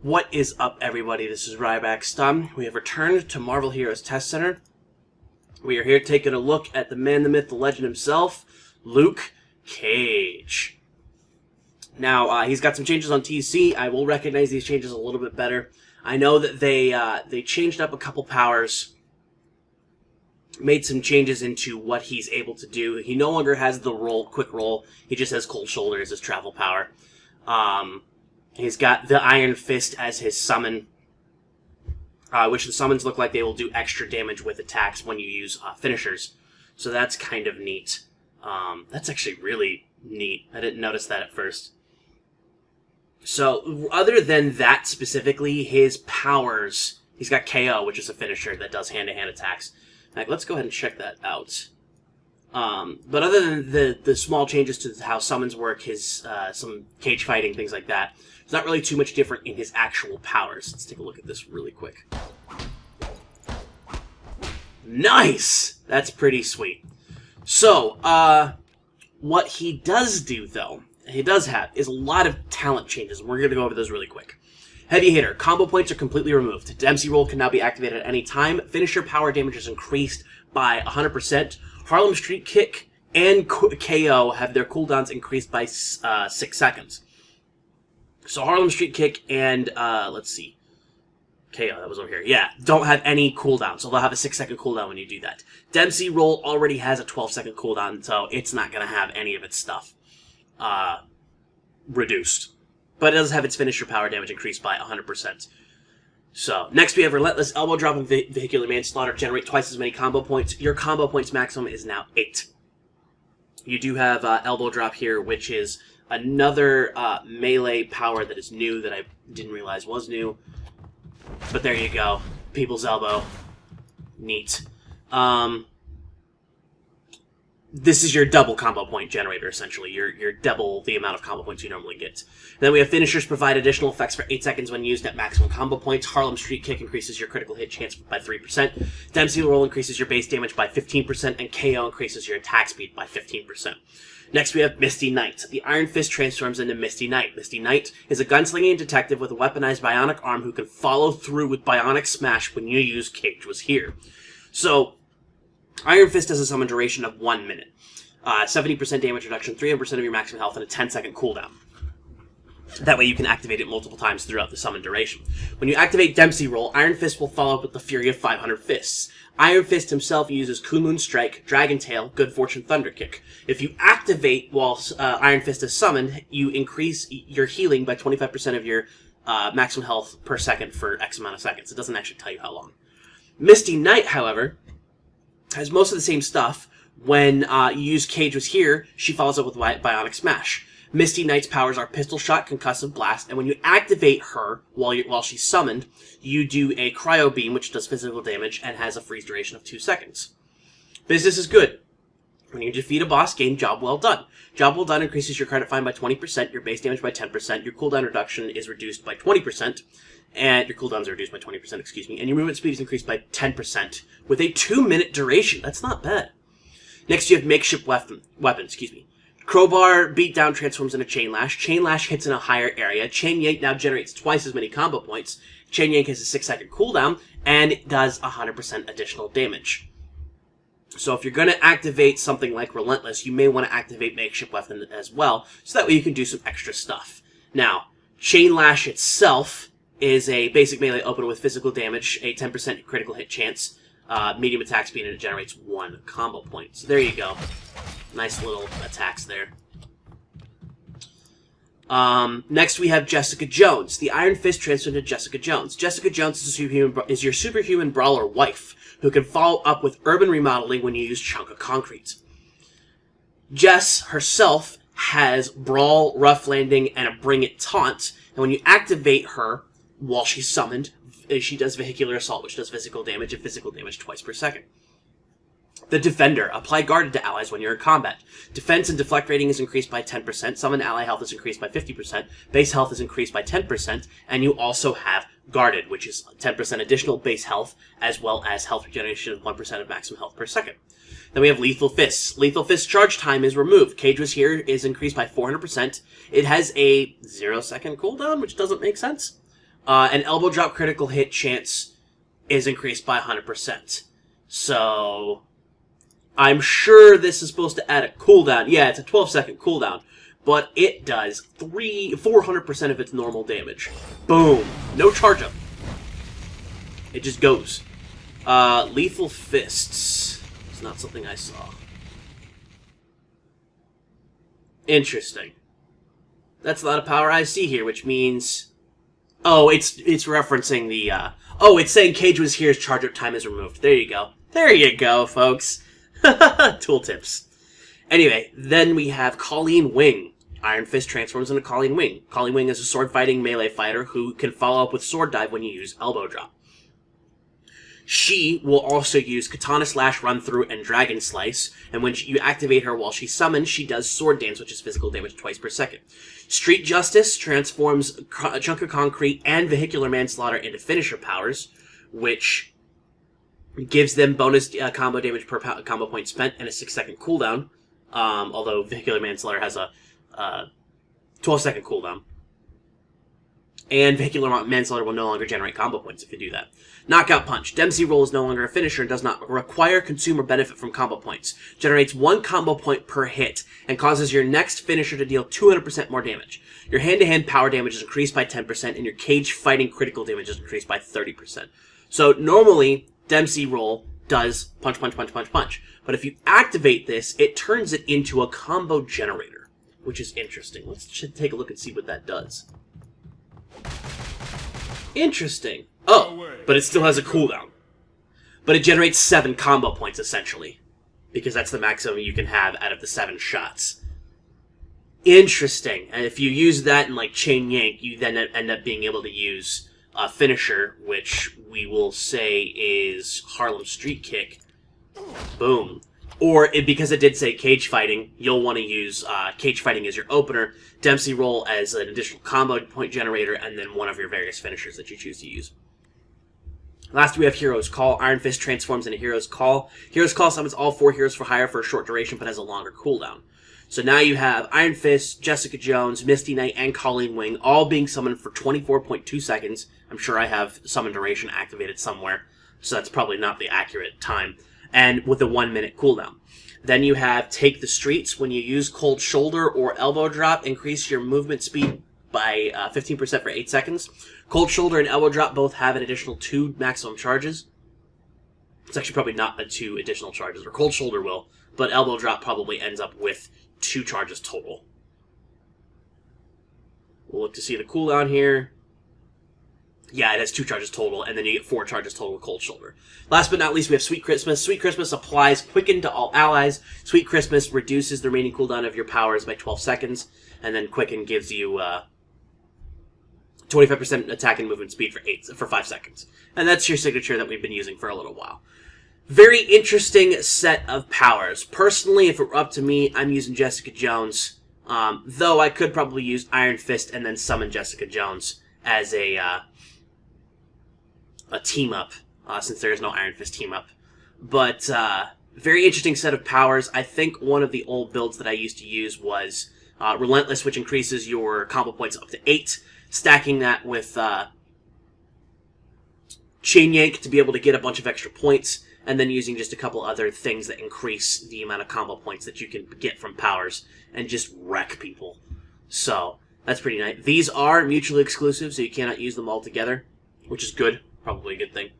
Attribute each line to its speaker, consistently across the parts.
Speaker 1: What is up, everybody? This is RybackStun. We have returned to Marvel Heroes Test Center. We are here taking a look at the man, the myth, the legend himself, Luke Cage. Now, he's got some changes on TC. I will recognize these changes a little bit better. I know that they changed up a couple powers, made some changes into what he's able to do. He no longer has the quick roll. He just has cold shoulder as his travel power. He's got the Iron Fist as his summon, which the summons look like they will do extra damage with attacks when you use finishers. So that's kind of neat. That's actually really neat. I didn't notice that at first. So other than that specifically, his powers, he's got KO, which is a finisher that does hand-to-hand attacks. Like, let's go ahead and check that out. But other than the small changes to how summons work, his some cage fighting, things like that, it's not really too much different in his actual powers. Let's take a look at this really quick. Nice! That's pretty sweet. So, what he does do, though, he does have, is a lot of talent changes. We're going to go over those really quick. Heavy Hitter. Combo points are completely removed. Dempsey Roll can now be activated at any time. Finisher power damage is increased by 100%. Harlem Street Kick and KO have their cooldowns increased by 6 seconds. So Harlem Street Kick and, let's see, KO, that was over here. Yeah, don't have any cooldown, so they'll have a 6-second cooldown when you do that. Dempsey Roll already has a 12-second cooldown, so it's not going to have any of its stuff reduced. But it does have its finisher power damage increased by 100%. So, next we have Relentless Elbow Drop and Vehicular Manslaughter. Generate twice as many combo points. Your combo points maximum is now 8. You do have Elbow Drop here, which is another melee power that is new that I didn't realize was new. But there you go. People's Elbow. Neat. This is your double combo point generator, essentially. You're double the amount of combo points you normally get. Then we have Finishers provide additional effects for 8 seconds when used at maximum combo points. Harlem Street Kick increases your critical hit chance by 3%. Dempsey Roll increases your base damage by 15%, and KO increases your attack speed by 15%. Next we have Misty Knight. The Iron Fist transforms into Misty Knight. Misty Knight is a gunslinging detective with a weaponized bionic arm who can follow through with bionic smash when you use Cage Was Here. So, Iron Fist has a summon duration of 1 minute. 70% damage reduction, 300% of your maximum health, and a 10-second cooldown. That way you can activate it multiple times throughout the summon duration. When you activate Dempsey Roll, Iron Fist will follow up with the Fury of 500 Fists. Iron Fist himself uses Kunlun Strike, Dragon Tail, Good Fortune Thunder Kick. If you activate while Iron Fist is summoned, you increase your healing by 25% of your maximum health per second for X amount of seconds. It doesn't actually tell you how long. Misty Knight, however, has most of the same stuff. When you use Cage Was Here, she follows up with Bionic Smash. Misty Knight's powers are Pistol Shot, Concussive Blast, and when you activate her while she's summoned, you do a Cryo Beam, which does physical damage and has a freeze duration of 2 seconds. Business is good. When you defeat a boss, gain Job Well Done. Job Well Done increases your credit fine by 20%, your base damage by 10%, your cooldown reduction is reduced by 20%, and your cooldowns are reduced by 20%, excuse me, and your movement speed is increased by 10%, with a 2-minute duration. That's not bad. Next, you have Makeshift Weapon, Crowbar Beatdown transforms into Chain Lash. Chain Lash hits in a higher area. Chain Yank now generates twice as many combo points. Chain Yank has a 6-second cooldown, and it does 100% additional damage. So if you're going to activate something like Relentless, you may want to activate Makeshift Weapon as well, so that way you can do some extra stuff. Now, Chain Lash itself is a basic melee opener with physical damage, a 10% critical hit chance, medium attack speed, and it generates 1 combo point. So there you go. Nice little attacks there. Next we have Jessica Jones. The Iron Fist transforms into Jessica Jones. Jessica Jones is your superhuman brawler wife, who can follow up with urban remodeling when you use Chunk of Concrete. Jess herself has Brawl, Rough Landing, and a Bring It Taunt, and when you activate her while she's summoned, she does Vehicular Assault, which does physical damage, and physical damage twice per second. The Defender. Apply Guarded to allies when you're in combat. Defense and Deflect rating is increased by 10%, summon ally health is increased by 50%, base health is increased by 10%, and you also have Guarded, which is 10% additional base health, as well as health regeneration of 1% of maximum health per second. Then we have Lethal Fists. Lethal Fist charge time is removed. Cage Was Here is increased by 400%. It has a 0-second cooldown, which doesn't make sense. An elbow drop critical hit chance is increased by 100%. So I'm sure this is supposed to add a cooldown. Yeah, it's a 12-second cooldown. But it does 400% of its normal damage. Boom. No charge up. It just goes. Lethal Fists. It's not something I saw. Interesting. That's a lot of power I see here, which means... Oh, it's referencing the... Oh, it's saying Cage was here's charge up time is removed. There you go. There you go, folks. Tooltips. Anyway, then we have Colleen Wing. Iron Fist transforms into Colleen Wing. Colleen Wing is a sword-fighting melee fighter who can follow up with Sword Dive when you use Elbow Drop. She will also use Katana Slash, Run Through, and Dragon Slice, and when you activate her while she's summoned, she does Sword Dance, which is physical damage twice per second. Street Justice transforms Chunk of Concrete and Vehicular Manslaughter into finisher powers, which gives them bonus combo damage per combo point spent and a 6-second cooldown, although Vehicular Manslaughter has a 12-second cooldown. And Vehicular Manslaughter will no longer generate combo points if you do that. Knockout Punch. Dempsey Roll is no longer a finisher and does not require consumer benefit from combo points. Generates 1 combo point per hit and causes your next finisher to deal 200% more damage. Your hand-to-hand power damage is increased by 10% and your cage fighting critical damage is increased by 30%. So normally, Dempsey Roll does punch, punch, punch, punch, punch. But if you activate this, it turns it into a combo generator, which is interesting. Let's take a look and see what that does. Interesting. Oh, but it still has a cooldown. But it generates 7 combo points, essentially. Because that's the maximum you can have out of the 7 shots. Interesting. And if you use that in, like, Chain Yank, you then end up being able to use a finisher, which we will say is Harlem Street Kick. Boom. Or, because it did say cage fighting, you'll want to use cage fighting as your opener, Dempsey Roll as an additional combo point generator, and then one of your various finishers that you choose to use. Last, we have Hero's Call. Iron Fist transforms into Hero's Call. Hero's Call summons all 4 heroes for hire for a short duration, but has a longer cooldown. So now you have Iron Fist, Jessica Jones, Misty Knight, and Colleen Wing, all being summoned for 24.2 seconds. I'm sure I have summon duration activated somewhere, so that's probably not the accurate time. And with a 1-minute cooldown. Then you have Take the Streets. When you use Cold Shoulder or Elbow Drop, increase your movement speed by 15% for 8 seconds. Cold Shoulder and Elbow Drop both have an additional 2 maximum charges. It's actually probably not the 2 additional charges, or Cold Shoulder will, but Elbow Drop probably ends up with 2 charges total. We'll look to see the cooldown here. Yeah, it has 2 charges total, and then you get 4 charges total with Cold Shoulder. Last but not least, we have Sweet Christmas. Sweet Christmas applies Quicken to all allies. Sweet Christmas reduces the remaining cooldown of your powers by 12 seconds, and then Quicken gives you 25% attack and movement speed for 5 seconds. And that's your signature that we've been using for a little while. Very interesting set of powers. Personally, if it were up to me, I'm using Jessica Jones, though I could probably use Iron Fist and then summon Jessica Jones as a team-up, since there is no Iron Fist team-up. But, very interesting set of powers. I think one of the old builds that I used to use was Relentless, which increases your combo points up to 8, stacking that with Chain Yank to be able to get a bunch of extra points, and then using just a couple other things that increase the amount of combo points that you can get from powers, and just wreck people. So, that's pretty nice. These are mutually exclusive, so you cannot use them all together, which is good. Probably a good thing.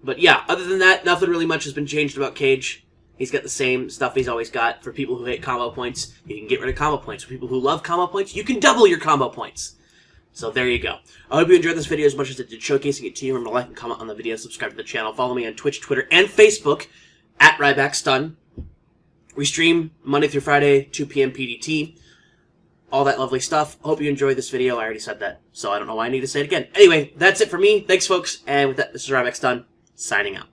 Speaker 1: But yeah, other than that, nothing really much has been changed about Cage. He's got the same stuff he's always got. For people who hate combo points, you can get rid of combo points. For people who love combo points, you can double your combo points. So there you go. I hope you enjoyed this video as much as it did showcasing it to you. Remember to like and comment on the video, subscribe to the channel, follow me on Twitch, Twitter, and Facebook at RybackStun. We stream Monday through Friday, 2 p.m. PDT. All that lovely stuff. Hope you enjoyed this video. I already said that, so I don't know why I need to say it again. Anyway, that's it for me. Thanks, folks. And with that, this is RybackStun, signing out.